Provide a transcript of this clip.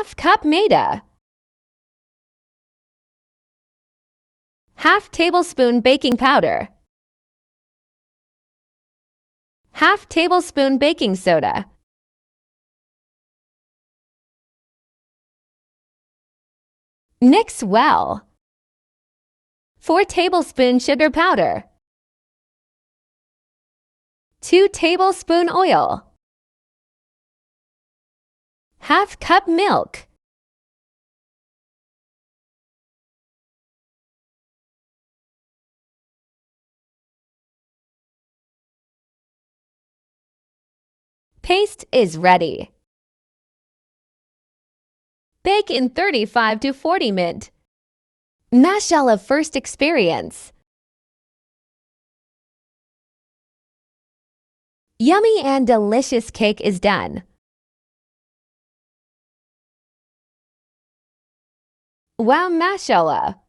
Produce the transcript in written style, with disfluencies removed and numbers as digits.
Half cup maida. Half tablespoon baking powder. Half tablespoon baking soda. Mix well. 4 tablespoons sugar powder. 2 tablespoon oil. Half cup milk. Paste is ready. Bake in 35 to 40 minutes. Mashallah first experience. Yummy and delicious cake is done. Wow, mashallah.